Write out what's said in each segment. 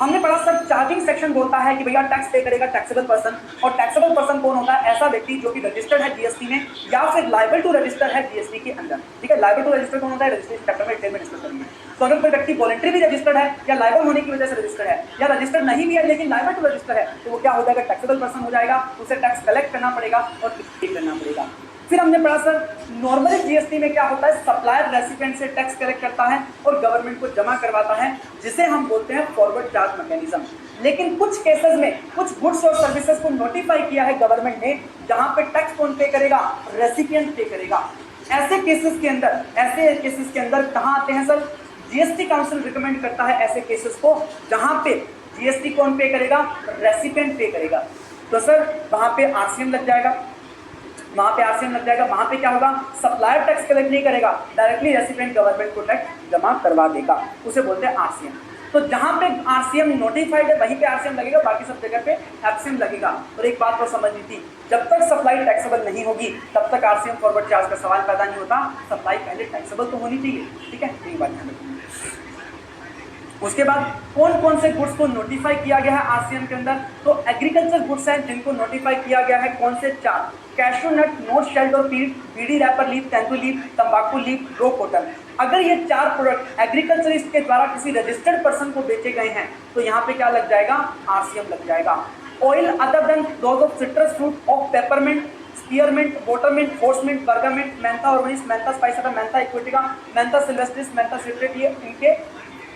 हमने पढ़ा sir charging section बोलता है कि भैया टैक्स पे करेगा टैक्सेबल पर्सन, और टैक्सेबल पर्सन कौन होता है? ऐसा व्यक्ति जो कि रजिस्टर्ड है जीएसटी में या फिर लायबल टू रजिस्टर है जीएसटी के अंदर। ठीक है, लायबल टू रजिस्टर कौन होता है? रजिस्ट्रेशन चैप्टर में डिटेल में डिस्कस करेंगे। तो अगर कोई व्यक्ति वॉलंटरी भी रजिस्टर्ड है या लायबल होने की वजह से रजिस्टर्ड है या रजिस्टर्ड नहीं भी है लेकिन लायबल टू रजिस्टर है, तो वो क्या हो जाएगा? टैक्सेबल पर्सन हो जाएगा। उसे टैक्स कलेक्ट करना पड़ेगा और पे करना पड़ेगा। फिर हमने पढ़ा सर नॉर्मली जीएसटी में क्या होता है? सप्लायर रेसिपिएंट से टैक्स कलेक्ट करता है और गवर्नमेंट को जमा करवाता है, जिसे हम बोलते हैं फॉरवर्ड चार्ज मैकेनिज्म। लेकिन कुछ केसेस में कुछ गुड्स और सर्विसेज को नोटिफाई किया है गवर्नमेंट ने, जहां पे टैक्स कौन पे करेगा? रेसिपिएंट पे करेगा। ऐसे केसेस के अंदर कहां आते हैं सर? जीएसटी काउंसिल रिकमेंड करता है ऐसे केसेस को जहां पे जीएसटी कौन पे करेगा? रेसिपिएंट पे करेगा। तो सर वहां पे आरसीएम लग जाएगा, वहां पे क्या होगा? सप्लायर टैक्स कलेक्ट नहीं करेगा, डायरेक्टली रेसिपिएंट गवर्नमेंट को टैक्स जमा करवा देगा, उसे बोलते हैं आरसीएम। तो जहां पे आरसीएम नोटिफाइड है वहीं पे आरसीएम लगेगा, बाकी सब जगह पे एफसीएम लगेगा। और एक बात तो समझनी थी, जब तक सप्लाई टैक्सेबल नहीं होगी तब तक आरसीएम फॉरवर्ड चार्ज का सवाल पैदा नहीं होता। सप्लाई पहले टैक्सेबल तो होनी चाहिए। ठीक है, यही बात ध्यान रखिए। उसके बाद कौन कौन से गुड्स को नोटिफाई किया गया है आरसीएम के अंदर? तो एग्रीकल्चर गुड्स हैं जिनको नोटिफाई किया गया है। कौन से? 4। कैशू नट, नोट शेल्ड और पीट, बीड़ी रैपर लीफ, तेंदू लीफ, तंबाकू लीफ, रो कॉटन। अगर ये 4 प्रोडक्ट एग्रीकल्चरिस्ट के द्वारा किसी रजिस्टर्ड पर्सन को बेचे गए हैं तो यहाँ पे क्या लग जाएगा? आरसीएम लग जाएगा। Oil other than those of citrus fruit of peppermint, spearmint, watermint, horsemint, bergamint, mentha ऑर्गेनिस, mentha spicata, mentha aquatica, mentha sylvestris, mentha citrata, ये इनके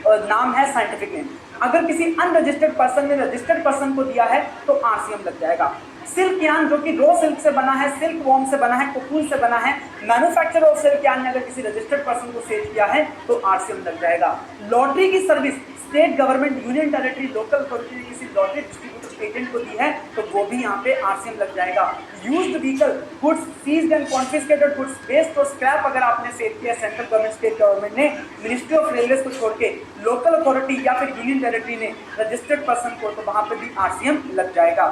नाम है साइंटिफिक नेम। अगर किसी अनरजिस्टर्ड पर्सन ने रजिस्टर्ड पर्सन को दिया है तो आरसीएम लग जाएगा। सिल्क यार्न जो कि रॉ सिल्क से बना है, सिल्क वॉर्म से बना है, कोकून से बना है, मैन्युफैक्चर ऑफ सिल्क यार्न ने अगर किसी रजिस्टर्ड पर्सन को सेल किया है तो आरसीएम लग जाएगा। लॉटरी की service state government, union territory, local authority ने किसी लॉटरी डिस्ट्रीब्यूटर एजेंट को दी है तो वो भी यहाँ पे आरसीएम लग जाएगा। Used vehicle goods, seized and confiscated goods, waste और स्क्रैप अगर आपने सेल किया सेंट्रल गवर्नमेंट, स्टेट गवर्नमेंट ने, मिनिस्ट्री ऑफ रेलवेज को छोड़ के लोकल अथॉरिटी या फिर यूनियन टेरिटरी ने रजिस्टर्ड पर्सन को, तो वहां पे भी आरसीएम लग जाएगा।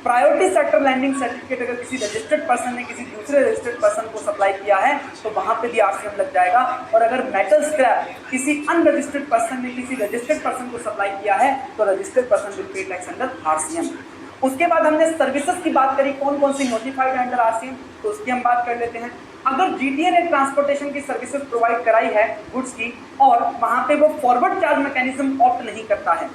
प्रायोरिटी सेक्टर लैंडिंग सर्टिफिकेट अगर किसी रजिस्टर्ड पर्सन ने किसी दूसरे रजिस्टर्ड पर्सन को सप्लाई किया है तो वहां पे भी आरसीएम लग जाएगा। और अगर मेटल स्क्रैप किसी अनरजिस्टर्ड पर्सन ने किसी रजिस्टर्ड पर्सन को सप्लाई किया है तो registered person will pay tax under RCM. उसके बाद हमने सर्विसेज की बात करी, कौन कौन सी नोटिफाइड है अंडर आरसीएम, तो उसकी हम बात कर लेते हैं। अगर जीटीए ने ट्रांसपोर्टेशन की सर्विसेज प्रोवाइड कराई है गुड्स की और वहां पे वो फॉरवर्ड चार्ज मैकेनिज्म ऑप्ट नहीं करता है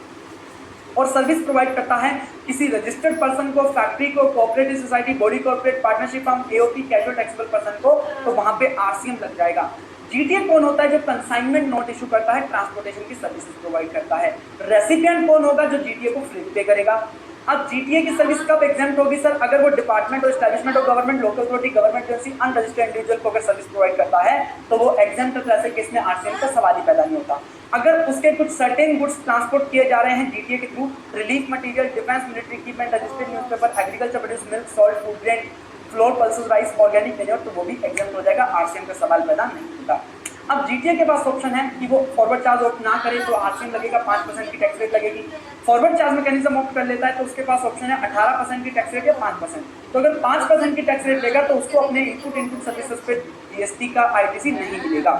और सर्विस प्रोवाइड करता है किसी रजिस्टर्ड पर्सन को, फैक्ट्री को, cooperative society, body corporate, partnership firm, AOP, casual taxable person को, तो वहां पे आरसीएम लग जाएगा। जीटीए कौन होता है? जो कंसाइनमेंट नोट इशू करता है, ट्रांसपोर्टेशन की सर्विसेज प्रोवाइड करता है। रेसिपिएंट कौन होगा? जो जीटीए को फ्री पे करेगा। अब जीटीए की सर्विस कब एग्जाम्प्ट होगी सर? अगर वो डिपार्टमेंट और establishment of government, local authority, government agency, unregistered individual को अगर सर्विस प्रोवाइड करता है तो वो एग्जाम्प्ट, तो ऐसे केस में आरसीएम का सवाल ही पैदा नहीं होता। अगर उसके कुछ सर्टेन गुड्स ट्रांसपोर्ट किए जा रहे हैं जीटीए के through, relief material, defence military equipment, registered newspaper, agriculture produce, milk, salt, food grain, floor, pulses, rice, organic manure, तो वो भी एग्जाम्प्ट हो जाएगा, आरसीएम का सवाल पैदा नहीं होता। अब जीटीए के पास ऑप्शन है कि वो फॉरवर्ड चार्ज ऑप्ट ना करे तो आरसीएम लगेगा, 5% की टैक्स रेट लगेगी। फॉरवर्ड चार्ज मैकेनिज्म ऑप्ट कर लेता है तो उसके पास ऑप्शन है 18% की टैक्स रेट या 5%। तो अगर 5% की टैक्स रेट लेगा तो उसको अपने इनपुट सर्विसेज पे जीएसटी का आईटीसी नहीं मिलेगा।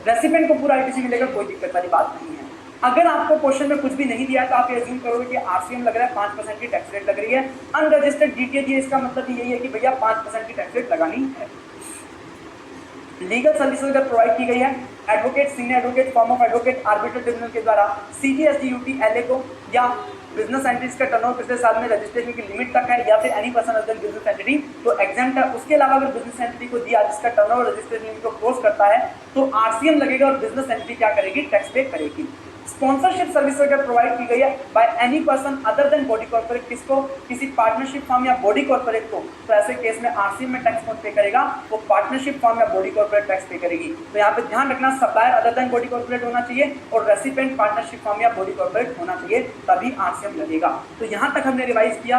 रेसिपिएंट को पूरा आईटीसी मिलेगा, कोई दिक्कत वाली बात नहीं है। अगर आपको क्वेश्चन में कुछ भी नहीं दिया तो आप ये अज्यूम करोगे कि आरसीएम लग रहा है, 5% की टैक्स रेट लग रही है, अनरजिस्टर्ड जीटीए दिए, इसका मतलब यही है कि भैया 5% की टैक्स रेट लगानी है। लीगल सर्विसेज अगर प्रोवाइड की गई है, advocate, senior advocate, form of advocate, arbitral tribunal के द्वारा, सीजीएसटी, एलए को, या बिजनेस एंटिटीज का टर्नओवर पिछले साल में रजिस्ट्रेशन की लिमिट तक है, या फिर any person other than business entity, तो एग्जाम्प्ट है। उसके अलावा अगर बिजनेस एंटिटी को दिया जिसका टर्नओवर रजिस्ट्रेशन लिमिट को क्रॉस करता है तो आरसीएम लगेगा और बिजनेस एंटिटी क्या करेगी? टैक्स पे करेगी। स्पॉन्सरशिप सर्विस अगर प्रोवाइड की गई है by any person other than body corporate, किसको? किसी पार्टनरशिप फर्म या बॉडी कॉर्पोरेट को, तो ऐसे केस में आरसीएम में टैक्स कौन पे करेगा? वो पार्टनरशिप फर्म या बॉडी कॉर्पोरेट टैक्स पे करेगी। तो यहाँ पे ध्यान रखना, supplier other than body corporate होना चाहिए और रेसिपिएंट पार्टनरशिप फर्म या बॉडी कॉर्पोरेट होना चाहिए, तभी आरसीएम लगेगा। तो यहाँ तक हमने रिवाइज किया।